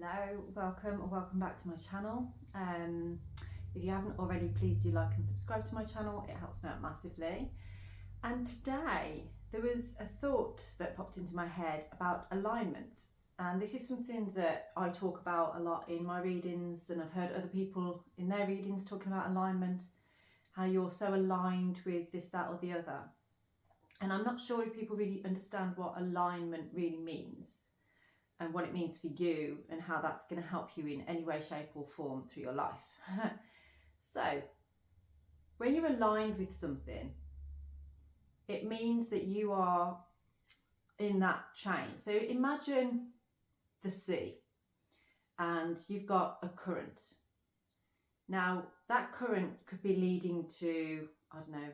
Hello, welcome or welcome back to my channel. If you haven't already, please do like and subscribe to my channel, it helps me out massively. And today there was a thought that popped into my head about alignment, and this is something that I talk about a lot in my readings, and I've heard other people in their readings talking about alignment, how you're so aligned with this, that or the other. And I'm not sure if people really understand what alignment really means and what it means for you and how that's going to help you in any way, shape or form through your life. So when you're aligned with something, it means that you are in that chain. So imagine the sea and you've got a current. Now that current could be leading to, I don't know,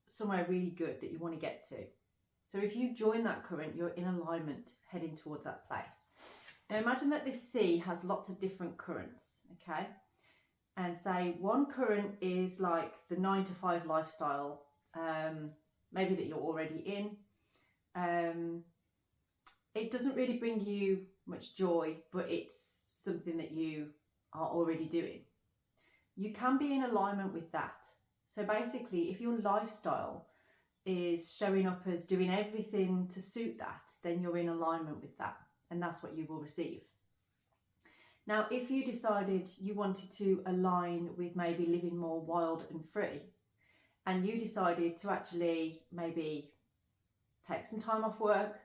somewhere really good that you want to get to. So if you join that current, you're in alignment heading towards that place. Now imagine that this sea has lots of different currents, okay? And say one current is like the 9-to-5 lifestyle, maybe that you're already in. It doesn't really bring you much joy, but it's something that you are already doing. You can be in alignment with that. So basically, if your lifestyle is showing up as doing everything to suit that, then you're in alignment with that, and that's what you will receive. Now, if you decided you wanted to align with maybe living more wild and free, and you decided to actually maybe take some time off work,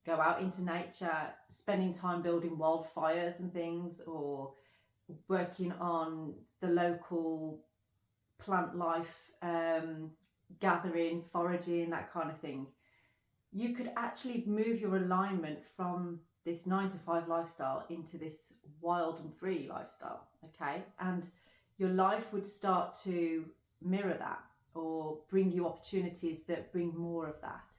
go out into nature, spending time building wildfires and things, or working on the local plant life, gathering, foraging, that kind of thing, you could actually move your alignment from this 9-to-5 lifestyle into this wild and free lifestyle, okay? And your life would start to mirror that or bring you opportunities that bring more of that.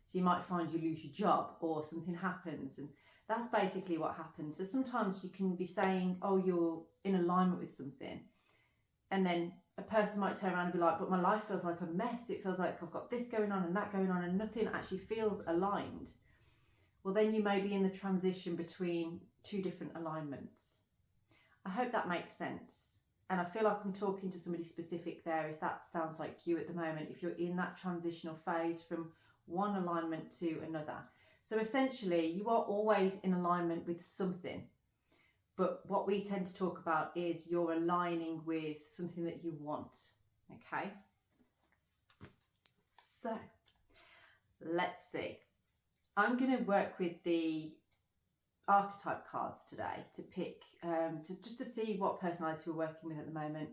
So you might find you lose your job or something happens, and that's basically what happens. So sometimes you can be saying, oh, you're in alignment with something, and then a person might turn around and be like, but my life feels like a mess. It feels like I've got this going on and that going on and nothing actually feels aligned. Well, then you may be in the transition between two different alignments. I hope that makes sense. And I feel like I'm talking to somebody specific there, if that sounds like you at the moment, if you're in that transitional phase from one alignment to another. So essentially, you are always in alignment with something. But what we tend to talk about is you're aligning with something that you want, okay? So, let's see. I'm going to work with the archetype cards today to pick, just to see what personality we're working with at the moment.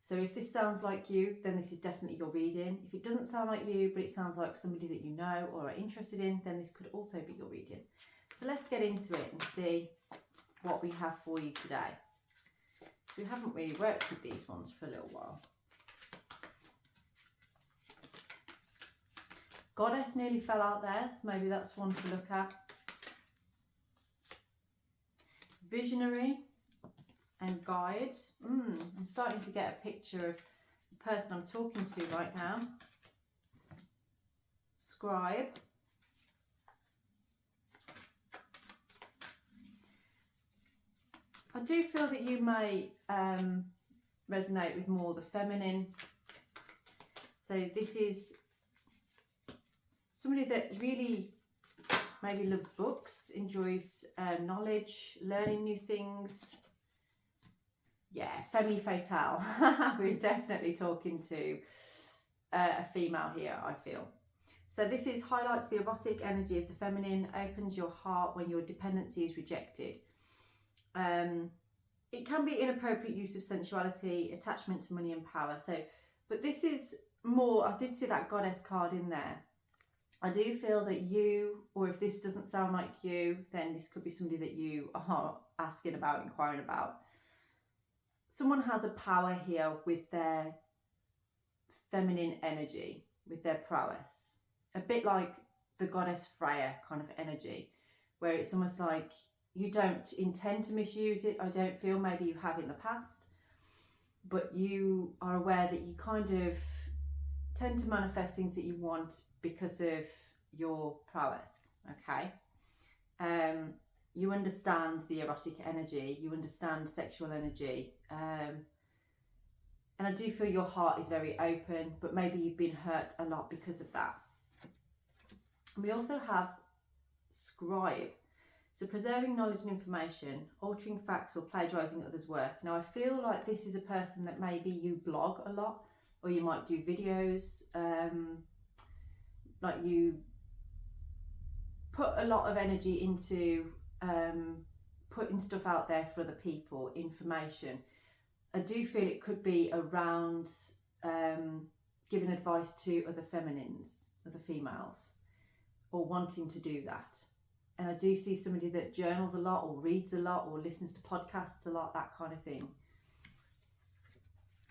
So if this sounds like you, then this is definitely your reading. If it doesn't sound like you, but it sounds like somebody that you know or are interested in, then this could also be your reading. So let's get into it and see what we have for you today. We haven't really worked with these ones for a little while. Goddess nearly fell out there, so maybe that's one to look at. Visionary and guide. I'm starting to get a picture of the person I'm talking to right now. Scribe. I do feel that you may resonate with more the feminine. So this is somebody that really maybe loves books, enjoys knowledge, learning new things. Yeah, femme fatale. We're definitely talking to a female here, I feel. So this is highlights the erotic energy of the feminine, opens your heart when your dependency is rejected. It can be inappropriate use of sensuality, attachment to money and power. So, but this is more, I did see that goddess card in there. I do feel that you, or if this doesn't sound like you, then this could be somebody that you are asking about, inquiring about. Someone has a power here with their feminine energy, with their prowess. A bit like the goddess Freya kind of energy, where it's almost like you don't intend to misuse it. I don't feel, maybe you have in the past, but you are aware that you kind of tend to manifest things that you want because of your prowess, okay? you understand the erotic energy, you understand sexual energy, and I do feel your heart is very open, but maybe you've been hurt a lot because of that. We also have scribe. So preserving knowledge and information, altering facts or plagiarising others' work. Now I feel like this is a person that maybe you blog a lot, or you might do videos, like you put a lot of energy into putting stuff out there for other people, information. I do feel it could be around giving advice to other feminines, other females, or wanting to do that. And I do see somebody that journals a lot, or reads a lot, or listens to podcasts a lot, that kind of thing,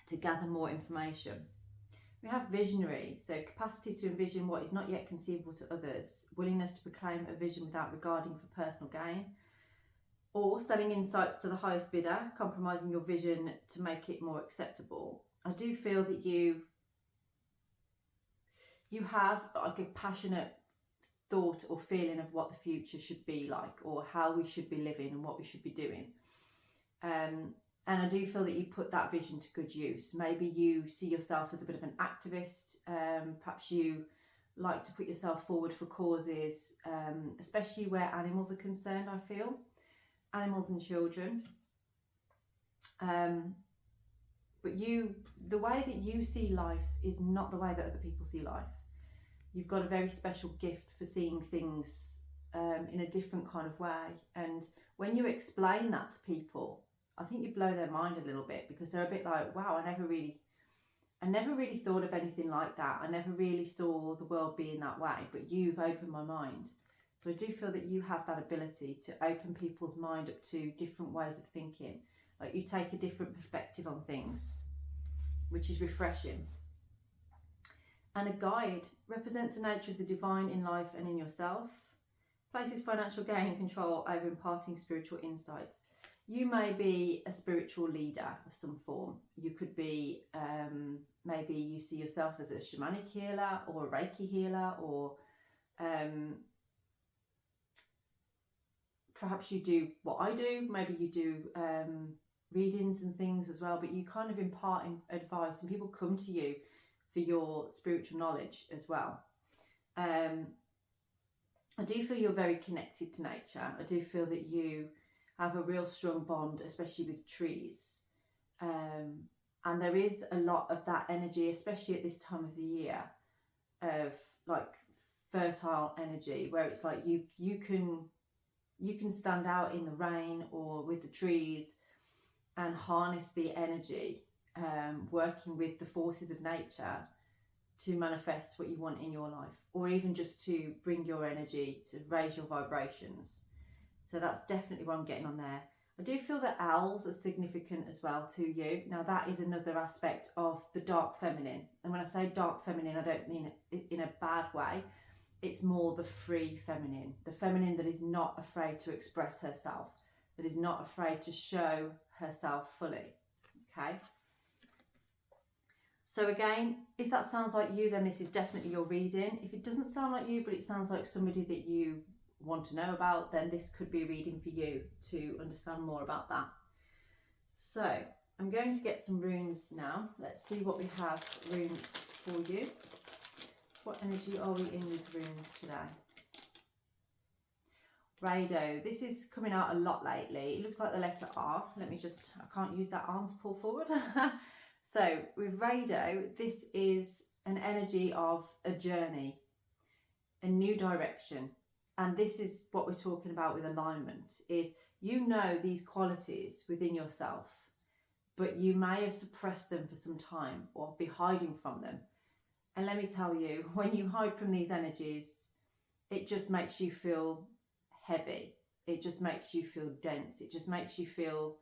to gather more information. We have visionary, so capacity to envision what is not yet conceivable to others, willingness to proclaim a vision without regarding for personal gain, or selling insights to the highest bidder, compromising your vision to make it more acceptable. I do feel that you have like a passionate thought or feeling of what the future should be like, or how we should be living and what we should be doing. And I do feel that you put that vision to good use. Maybe you see yourself as a bit of an activist. Perhaps you like to put yourself forward for causes, especially where animals are concerned, I feel. Animals and children. But the way that you see life is not the way that other people see life. You've got a very special gift for seeing things in a different kind of way. And when you explain that to people, I think you blow their mind a little bit, because they're a bit like, wow, I never really thought of anything like that. I never really saw the world being that way, but you've opened my mind. So I do feel that you have that ability to open people's mind up to different ways of thinking. Like you take a different perspective on things, which is refreshing. And a guide represents the nature of the divine in life and in yourself. Places financial gain and control over imparting spiritual insights. You may be a spiritual leader of some form. You could be, maybe you see yourself as a shamanic healer, or a Reiki healer, or perhaps you do what I do. Maybe you do readings and things as well, but you kind of impart advice, and people come to you for your spiritual knowledge as well. I do feel you're very connected to nature. I do feel that you have a real strong bond, especially with trees. And there is a lot of that energy, especially at this time of the year, of like fertile energy, where it's like you can stand out in the rain or with the trees and harness the energy, working with the forces of nature to manifest what you want in your life, or even just to bring your energy to raise your vibrations. So that's definitely what I'm getting on there. I do feel that owls are significant as well to you. Now that is another aspect of the dark feminine. And when I say dark feminine, I don't mean it in a bad way. It's more the free feminine, the feminine that is not afraid to express herself, that is not afraid to show herself fully. Okay. So again, if that sounds like you, then this is definitely your reading. If it doesn't sound like you, but it sounds like somebody that you want to know about, then this could be a reading for you to understand more about that. So I'm going to get some runes now. Let's see what we have rune for you. What energy are we in with runes today? Rado. This is coming out a lot lately. It looks like the letter R. I can't use that arm to pull forward. So with Rado, this is an energy of a journey, a new direction. And this is what we're talking about with alignment, is you know these qualities within yourself, but you may have suppressed them for some time or be hiding from them. And let me tell you, when you hide from these energies, it just makes you feel heavy. It just makes you feel dense. It just makes you feel,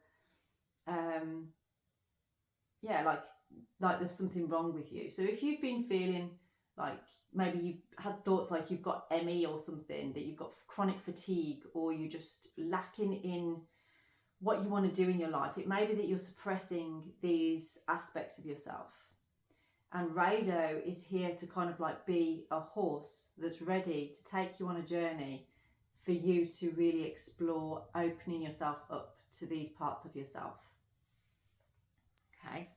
like there's something wrong with you. So if you've been feeling like maybe you had thoughts like you've got ME or something, that you've got chronic fatigue, or you're just lacking in what you want to do in your life, it may be that you're suppressing these aspects of yourself. And Rado is here to kind of like be a horse that's ready to take you on a journey for you to really explore opening yourself up to these parts of yourself. Okay.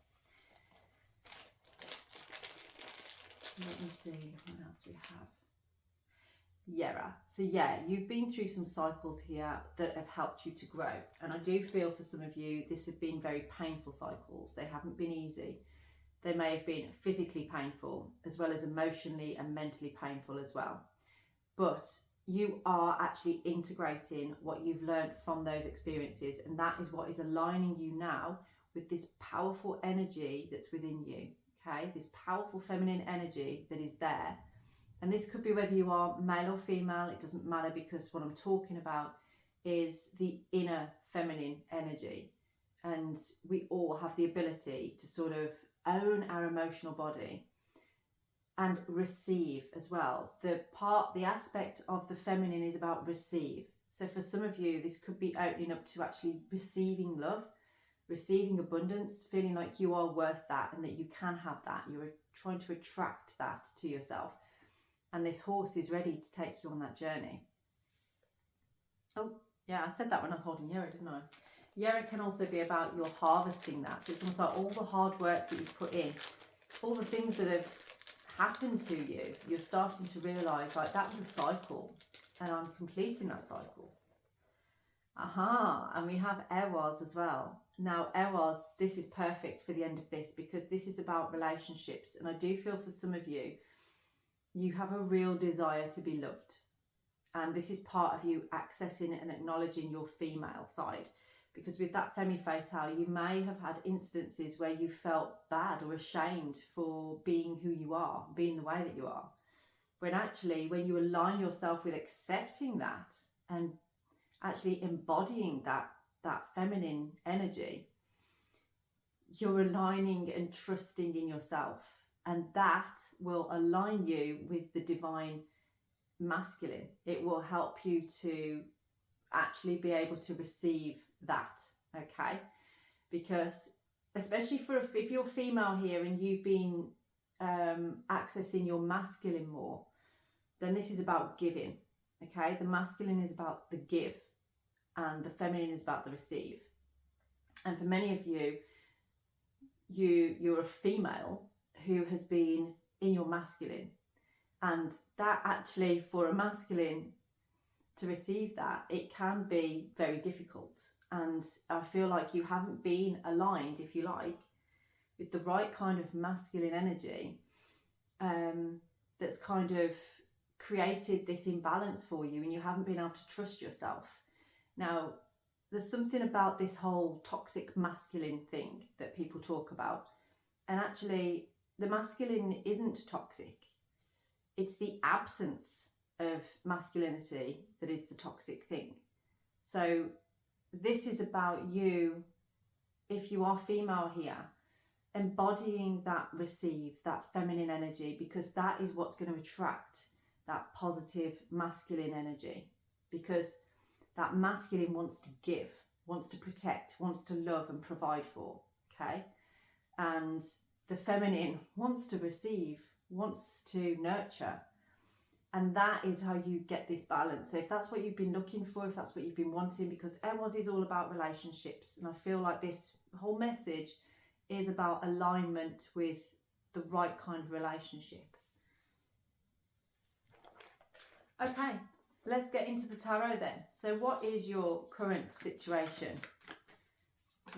Let me see what else we have. Yeah, so yeah, you've been through some cycles here that have helped you to grow, and I do feel for some of you this have been very painful cycles. They haven't been easy. They may have been physically painful as well as emotionally and mentally painful as well, but you are actually integrating what you've learned from those experiences, and that is what is aligning you now with this powerful energy that's within you. Okay, this powerful feminine energy that is there. And this could be whether you are male or female, it doesn't matter, because what I'm talking about is the inner feminine energy. And we all have the ability to sort of own our emotional body and receive as well. The aspect of the feminine is about receive. So for some of you, this could be opening up to actually receiving love, receiving abundance, feeling like you are worth that and that you can have that. You're trying to attract that to yourself. And this horse is ready to take you on that journey. Oh, yeah, I said that when I was holding Yera, didn't I? Yera can also be about your harvesting that. So it's almost like all the hard work that you've put in, all the things that have happened to you, you're starting to realise, like, that was a cycle and I'm completing that cycle. Aha, and we have Eros as well. Now, Eros, this is perfect for the end of this because this is about relationships. And I do feel for some of you, you have a real desire to be loved. And this is part of you accessing and acknowledging your female side. Because with that femme fatale, you may have had instances where you felt bad or ashamed for being who you are, being the way that you are. When actually, when you align yourself with accepting that and actually embodying that feminine energy, you're aligning and trusting in yourself. And that will align you with the divine masculine. It will help you to actually be able to receive that, okay? Because especially if you're female here and you've been accessing your masculine more, then this is about giving, okay? The masculine is about the give and the feminine is about the receive. And for many of you, you're a female who has been in your masculine, and that actually, for a masculine to receive that, it can be very difficult. And I feel like you haven't been aligned, if you like, with the right kind of masculine energy that's kind of created this imbalance for you, and you haven't been able to trust yourself. Now, there's something about this whole toxic masculine thing that people talk about, and actually the masculine isn't toxic. It's the absence of masculinity that is the toxic thing. So this is about you, if you are female here, embodying that receive, that feminine energy, because that is what's going to attract that positive masculine energy. Because that masculine wants to give, wants to protect, wants to love and provide for, okay? And the feminine wants to receive, wants to nurture. And that is how you get this balance. So if that's what you've been looking for, if that's what you've been wanting, because Eros is all about relationships. And I feel like this whole message is about alignment with the right kind of relationship. Okay, let's get into the tarot then. So what is your current situation?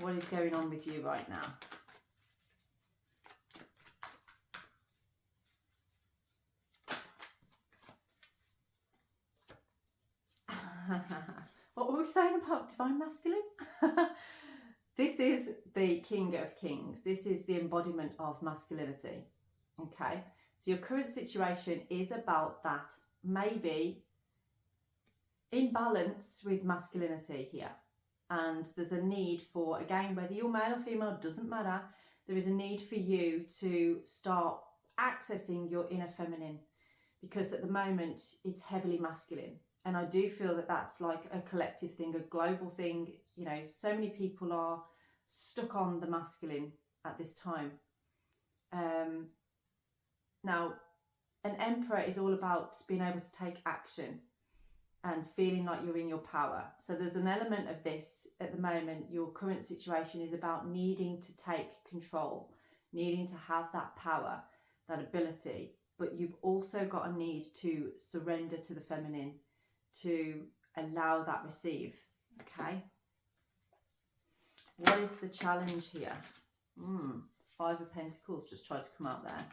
What is going on with you right now? What were we saying about divine masculine? This is the King of Kings. This is the embodiment of masculinity. Okay, so your current situation is about that, maybe imbalance with masculinity here. And there's a need for, again, whether you're male or female, doesn't matter. There is a need for you to start accessing your inner feminine, because at the moment it's heavily masculine. And I do feel that that's like a collective thing, a global thing. You know, so many people are stuck on the masculine at this time. Now, an emperor is all about being able to take action and feeling like you're in your power. So there's an element of this at the moment. Your current situation is about needing to take control, needing to have that power, that ability, but you've also got a need to surrender to the feminine, to allow that receive. Okay. What is the challenge here? Five of Pentacles just tried to come out there.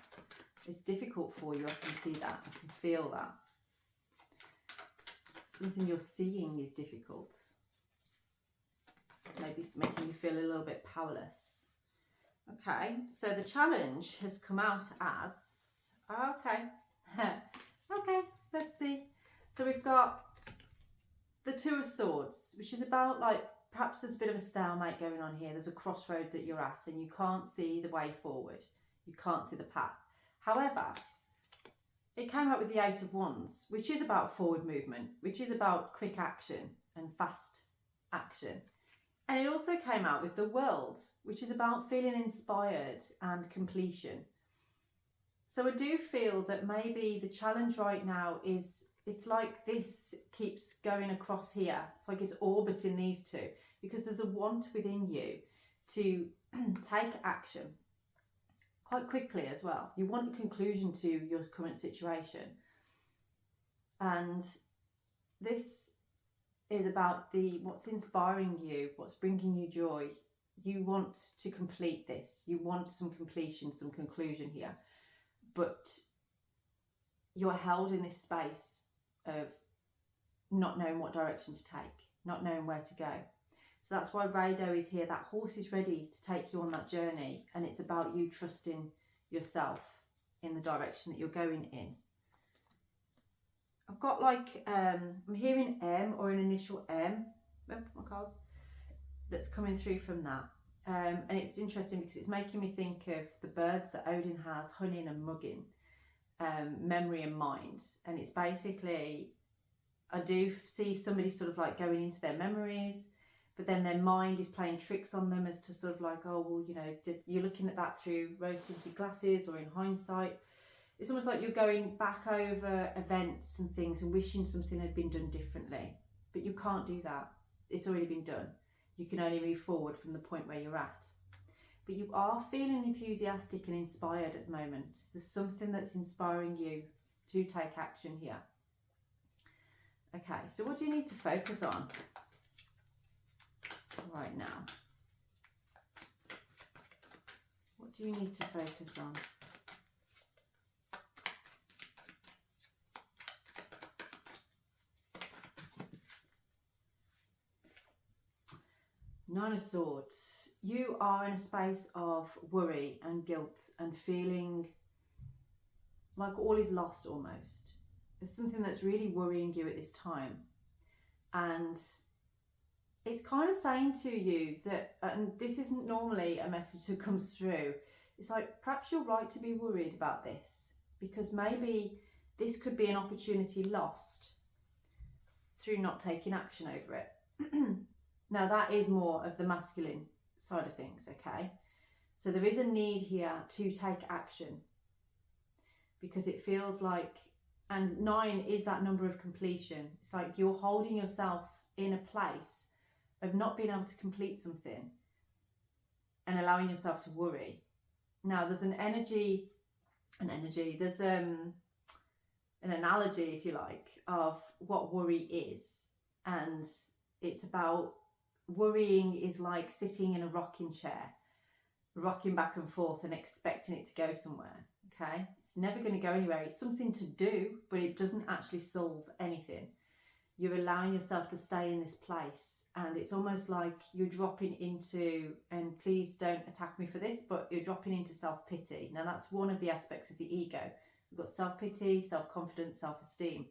It's difficult for you. I can see that. I can feel that. Something you're seeing is difficult. Maybe making you feel a little bit powerless. Okay, so the challenge has come out as, okay, okay, let's see. So we've got the Two of Swords, which is about like, perhaps there's a bit of a stalemate going on here. There's a crossroads that you're at and you can't see the way forward. You can't see the path. However, it came out with the Eight of Wands, which is about forward movement, which is about quick action and fast action. And it also came out with the World, which is about feeling inspired and completion. So I do feel that maybe the challenge right now is, it's like this keeps going across here. It's like it's orbiting these two, because there's a want within you to take action quite quickly as well. You want a conclusion to your current situation. And this is about what's inspiring you, what's bringing you joy. You want to complete this. You want some completion, some conclusion here. But you're held in this space of not knowing what direction to take, not knowing where to go. So that's why Rado is here. That horse is ready to take you on that journey. And it's about you trusting yourself in the direction that you're going in. I've got like, I'm hearing M or an initial M, my cards, that's coming through from that. And it's interesting because it's making me think of the birds that Odin has, hunting and mugging, memory and mind. And it's basically, I do see somebody sort of like going into their memories, but then their mind is playing tricks on them as to sort of like, oh, well, you know, you're looking at that through rose-tinted glasses or in hindsight. It's almost like you're going back over events and things and wishing something had been done differently. But you can't do that. It's already been done. You can only move forward from the point where you're at. But you are feeling enthusiastic and inspired at the moment. There's something that's inspiring you to take action here. Okay, so what do you need to focus on right now? What do you need to focus on? Nine of Swords. You are in a space of worry and guilt and feeling like all is lost almost. There's something that's really worrying you at this time. And it's kind of saying to you that, and this isn't normally a message that comes through, it's like perhaps you're right to be worried about this, because maybe this could be an opportunity lost through not taking action over it. Now that is more of the masculine side of things, okay? So there is a need here to take action, because it feels like, and 9 is that number of completion. It's like you're holding yourself in a place of not being able to complete something and allowing yourself to worry. Now there's there's an analogy, if you like, of what worry is. And it's about, worrying is like sitting in a rocking chair, rocking back and forth and expecting it to go somewhere, okay? It's never going to go anywhere. It's something to do, but it doesn't actually solve anything. You're allowing yourself to stay in this place, and it's almost like you're dropping into, and please don't attack me for this, but you're dropping into self-pity. Now that's one of the aspects of the ego. We've got self-pity, self-confidence, self-esteem.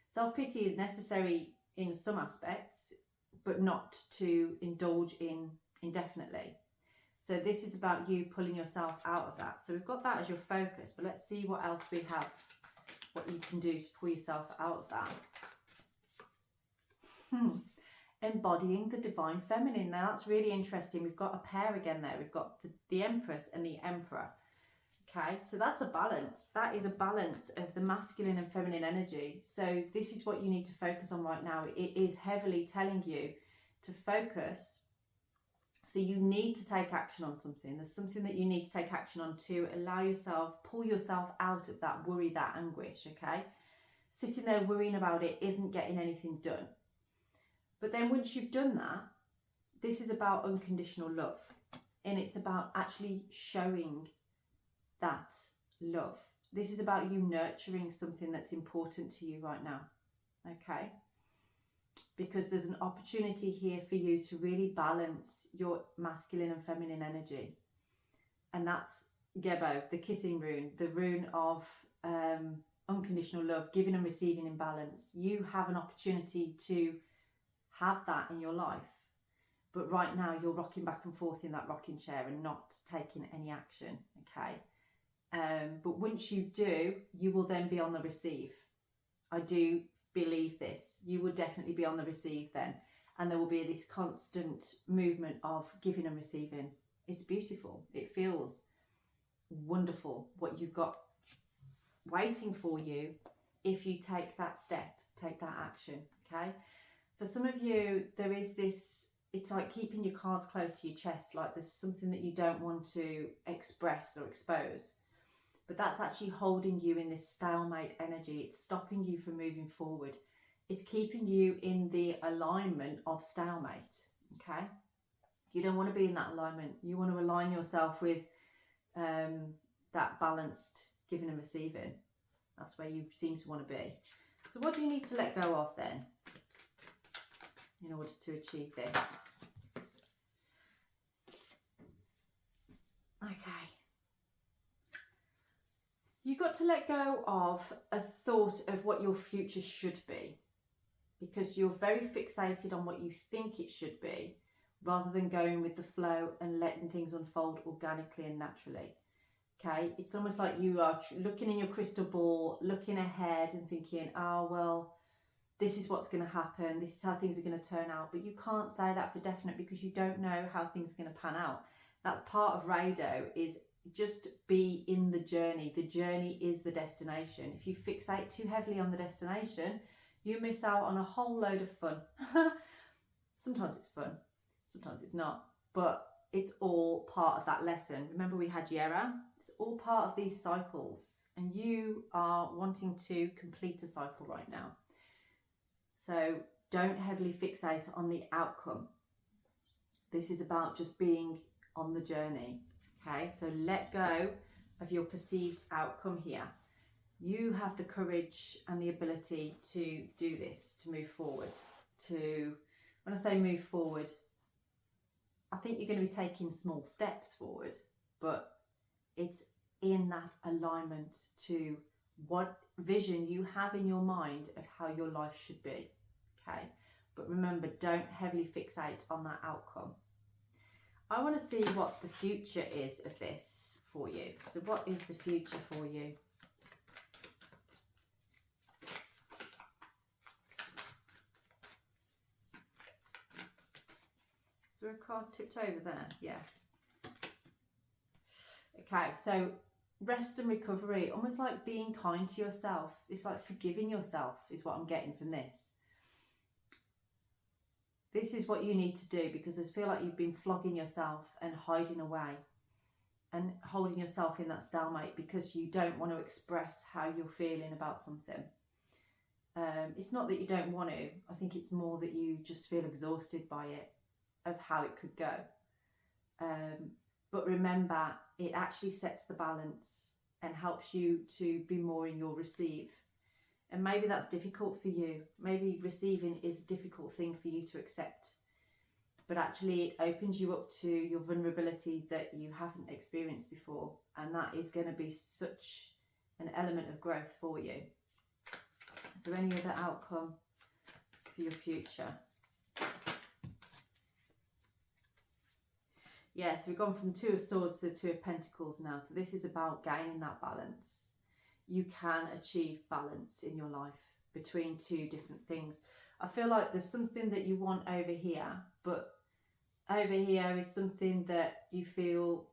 Self-pity is necessary in some aspects, but not to indulge in indefinitely. So this is about you pulling yourself out of that. So we've got that as your focus, but let's see what else we have, what you can do to pull yourself out of that. Embodying the divine feminine. Now that's really interesting. We've got a pair again there. We've got the Empress and the Emperor. Okay, so that's a balance. That is a balance of the masculine and feminine energy. So this is what you need to focus on right now. It is heavily telling you to focus. So you need to take action on something. There's something that you need to take action on to allow yourself, pull yourself out of that worry, that anguish, okay? Sitting there worrying about it isn't getting anything done. But then once you've done that, this is about unconditional love. And it's about actually showing that love. This is about you nurturing something that's important to you right now, okay? Because there's an opportunity here for you to really balance your masculine and feminine energy. And that's Gebo, the kissing rune, the rune of unconditional love, giving and receiving in balance. You have an opportunity to have that in your life. But right now you're rocking back and forth in that rocking chair and not taking any action, okay? But once you do, you will then be on the receive. I do believe this. You will definitely be on the receive then. And there will be this constant movement of giving and receiving. It's beautiful. It feels wonderful what you've got waiting for you if you take that step, take that action, okay? For some of you, there is this, it's like keeping your cards close to your chest, like there's something that you don't want to express or expose. But that's actually holding you in this stalemate energy. It's stopping you from moving forward. It's keeping you in the alignment of stalemate, okay? You don't want to be in that alignment. You want to align yourself with that balanced giving and receiving. That's where you seem to want to be. So what do you need to let go of then in order to achieve this? Okay. You've got to let go of a thought of what your future should be, because you're very fixated on what you think it should be rather than going with the flow and letting things unfold organically and naturally. Okay, it's almost like you are looking in your crystal ball, looking ahead and thinking, oh, well, this is what's going to happen. This is how things are going to turn out. But you can't say that for definite because you don't know how things are going to pan out. That's part of Rado, is just be in the journey. The journey is the destination. If you fixate too heavily on the destination, you miss out on a whole load of fun. Sometimes it's fun, sometimes it's not, but it's all part of that lesson. Remember we had Yera? It's all part of these cycles, and you are wanting to complete a cycle right now. So don't heavily fixate on the outcome. This is about just being on the journey. Okay, so let go of your perceived outcome here. You have the courage and the ability to do this, to move forward. When I say move forward, I think you're going to be taking small steps forward, but it's in that alignment to what vision you have in your mind of how your life should be. Okay, but remember, don't heavily fixate on that outcome. I want to see what the future is of this for you. So what is the future for you? Is there a card tipped over there? Yeah. Okay, so rest and recovery, almost like being kind to yourself. It's like forgiving yourself is what I'm getting from this. This is what you need to do, because I feel like you've been flogging yourself and hiding away and holding yourself in that stalemate because you don't want to express how you're feeling about something. It's not that you don't want to. I think it's more that you just feel exhausted by it, of how it could go. But remember, it actually sets the balance and helps you to be more in your receive. And maybe that's difficult for you. Maybe receiving is a difficult thing for you to accept. But actually it opens you up to your vulnerability that you haven't experienced before. And that is going to be such an element of growth for you. Is there any other outcome for your future? Yeah, so we've gone from Two of Swords to Two of Pentacles now. So this is about gaining that balance. You can achieve balance in your life between two different things. I feel like there's something that you want over here, but over here is something that you feel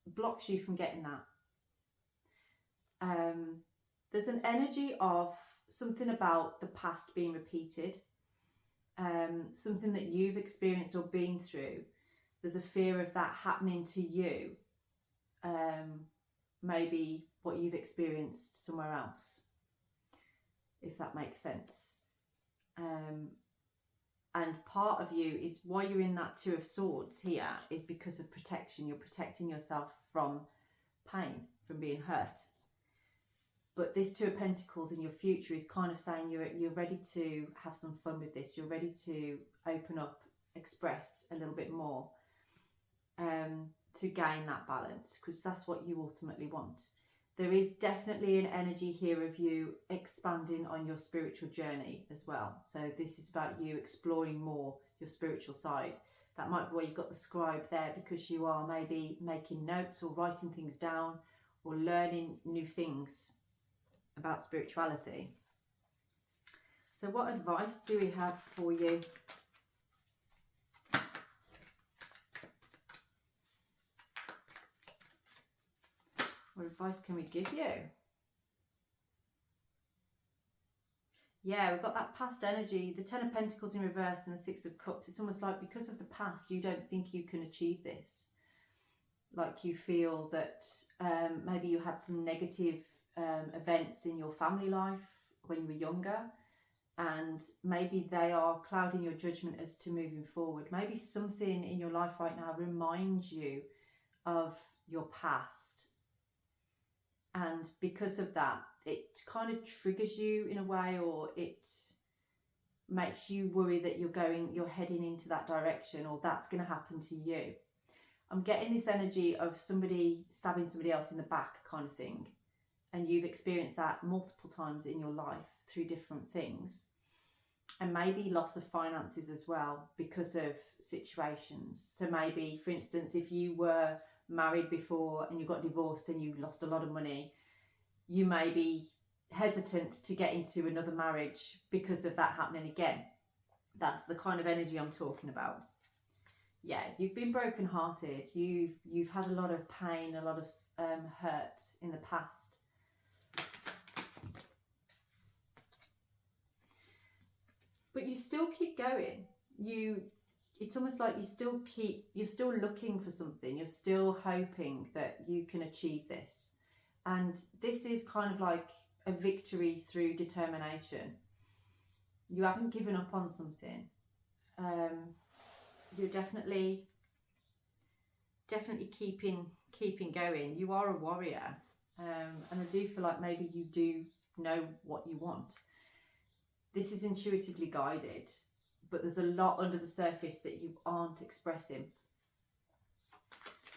blocks you from getting that. There's an energy of something about the past being repeated, something that you've experienced or been through. There's a fear of that happening to you, maybe what you've experienced somewhere else, if that makes sense. And part of you is why you're in that Two of Swords here is because of protection. You're protecting yourself from pain, from being hurt. But this Two of Pentacles in your future is kind of saying you're ready to have some fun with this. You're ready to open up, express a little bit more, to gain that balance, because that's what you ultimately want. There is definitely an energy here of you expanding on your spiritual journey as well. So this is about you exploring more your spiritual side. That might be why you've got the scribe there, because you are maybe making notes or writing things down or learning new things about spirituality. So what advice do we have for you? What advice can we give you? Yeah, we've got that past energy, the Ten of Pentacles in reverse and the Six of Cups. It's almost like because of the past, you don't think you can achieve this. Like you feel that maybe you had some negative events in your family life when you were younger, and maybe they are clouding your judgment as to moving forward. Maybe something in your life right now reminds you of your past. And because of that, it kind of triggers you in a way, or it makes you worry that you're heading into that direction, or that's going to happen to you. I'm getting this energy of somebody stabbing somebody else in the back kind of thing. And you've experienced that multiple times in your life through different things. And maybe loss of finances as well because of situations. So maybe, for instance, if you were married before and you got divorced and you lost a lot of money, you may be hesitant to get into another marriage because of that happening again. That's the kind of energy I'm talking about. Yeah, you've been brokenhearted. You've had a lot of pain, a lot of hurt in the past. But you still keep going. It's almost like you're still looking for something. You're still hoping that you can achieve this. And this is kind of like a victory through determination. You haven't given up on something. You're definitely keeping going. You are a warrior. And I do feel like maybe you do know what you want. This is intuitively guided, but there's a lot under the surface that you aren't expressing.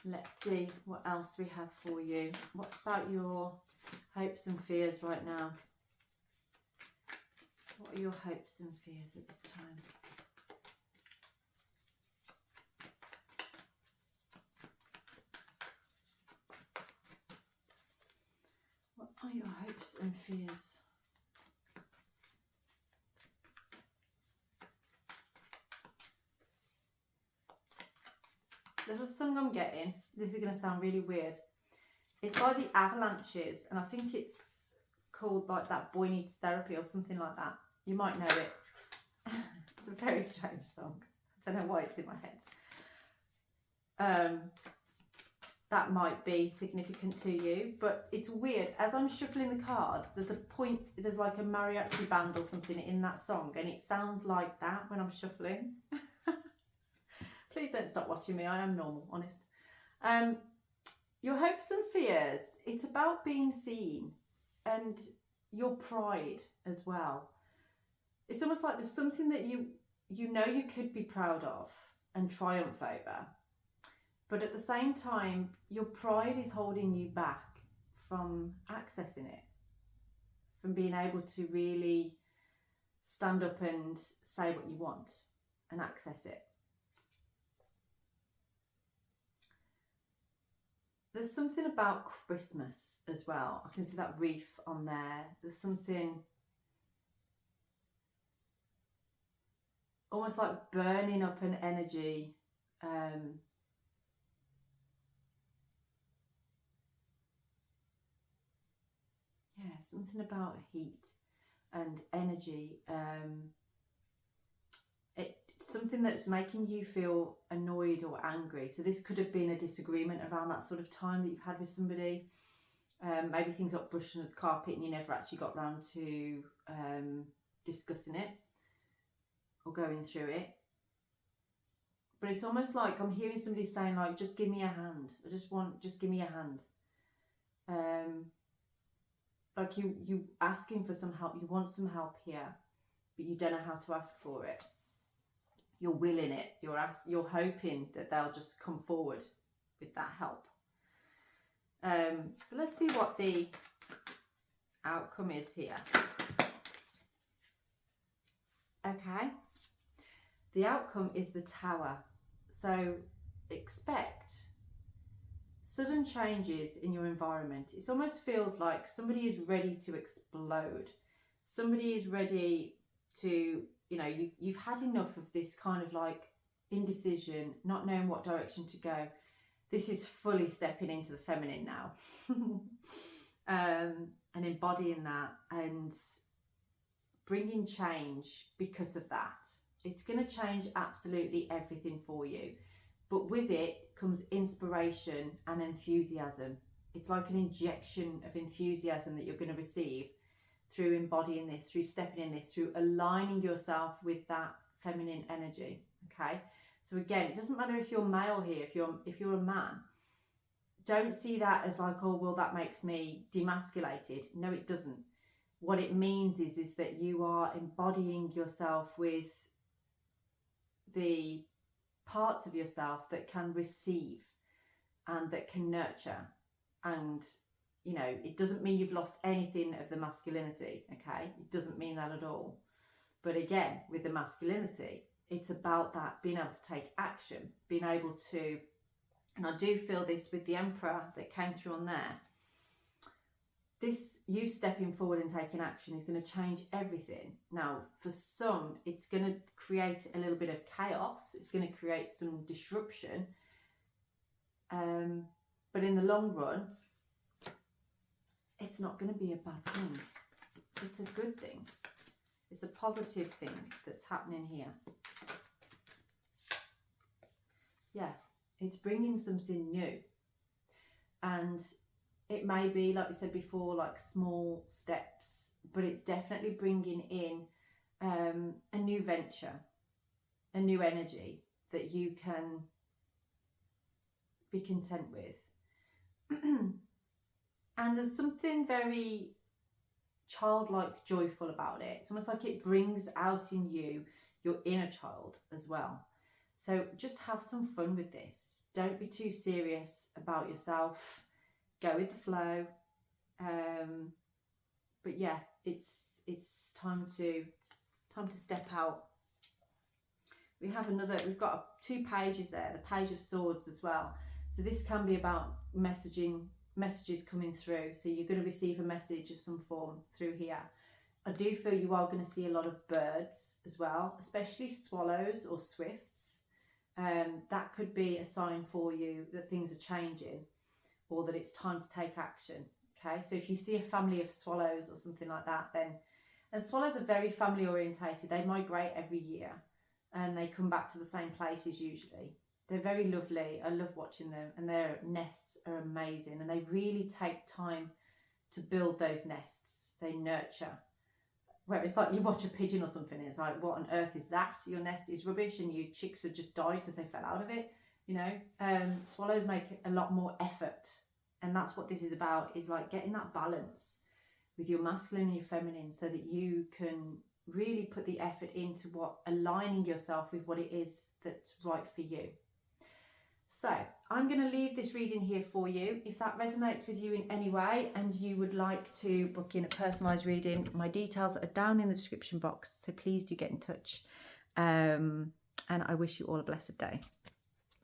Let's see what else we have for you. What about your hopes and fears right now? What are your hopes and fears at this time? What are your hopes and fears? There's a song I'm getting. This is going to sound really weird. It's by the Avalanches, and I think it's called like That Boy Needs Therapy or something like that. You might know it. It's a very strange song. I don't know why it's in my head. That might be significant to you, but it's weird. As I'm shuffling the cards, there's like a mariachi band or something in that song, and it sounds like that when I'm shuffling. Please don't stop watching me. I am normal, honest. Your hopes and fears. It's about being seen and your pride as well. It's almost like there's something that you know you could be proud of and triumph over. But at the same time, your pride is holding you back from accessing it, from being able to really stand up and say what you want and access it. There's something about Christmas as well. I can see that wreath on there. There's something almost like burning up an energy. yeah, something about heat and energy. Something that's making you feel annoyed or angry. So this could have been a disagreement around that sort of time that you've had with somebody. Maybe things got brushed under the carpet and you never actually got round to discussing it or going through it. But it's almost like I'm hearing somebody saying, like, just give me a hand. Just give me a hand. Like you asking for some help. You want some help here, but you don't know how to ask for it. You're willing it. You're hoping that they'll just come forward with that help. So let's see what the outcome is here. Okay. The outcome is the Tower. So expect sudden changes in your environment. It almost feels like somebody is ready to explode. Somebody is ready to, you know, you've had enough of this kind of like indecision, not knowing what direction to go. This is fully stepping into the feminine now. And embodying that and bringing change because of that. It's going to change absolutely everything for you. But with it comes inspiration and enthusiasm. It's like an injection of enthusiasm that you're going to receive through embodying this, through stepping in this, through aligning yourself with that feminine energy. Okay. So again, it doesn't matter if you're male here, if you're a man, don't see that as like, oh, well, that makes me demasculated. No, it doesn't. What it means is that you are embodying yourself with the parts of yourself that can receive and that can nurture. And, you know, it doesn't mean you've lost anything of the masculinity, okay? It doesn't mean that at all. But again, with the masculinity, it's about that being able to take action, being able to, and I do feel this with the Emperor that came through on there. This, you stepping forward and taking action is going to change everything. Now, for some, it's going to create a little bit of chaos. It's going to create some disruption. But in the long run, it's not going to be a bad thing. It's a good thing. It's a positive thing that's happening here. Yeah, it's bringing something new. And it may be, like we said before, like small steps, but it's definitely bringing in a new venture, a new energy that you can be content with. And there's something very childlike joyful about it. It's almost like it brings out in you your inner child as well. So just have some fun with this. Don't be too serious about yourself. Go with the flow. But yeah, it's time to step out. We've got 2 pages there, the Page of Swords as well. So this can be about messages coming through. So you're going to receive a message of some form through here. I do feel you are going to see a lot of birds as well, especially swallows or swifts. That could be a sign for you that things are changing or that it's time to take action. Okay, so if you see a family of swallows or something like that, and swallows are very family orientated. They migrate every year and they come back to the same places usually. They're very lovely. I love watching them, and their nests are amazing, and they really take time to build those nests. They nurture. Where it's like you watch a pigeon or something, and it's like, what on earth is that? Your nest is rubbish and your chicks have just died because they fell out of it. You know, swallows make a lot more effort, and that's what this is about, is like getting that balance with your masculine and your feminine, so that you can really put the effort into aligning yourself with what it is that's right for you. So I'm going to leave this reading here for you. If that resonates with you in any way and you would like to book in a personalised reading, my details are down in the description box, so please do get in touch. And I wish you all a blessed day.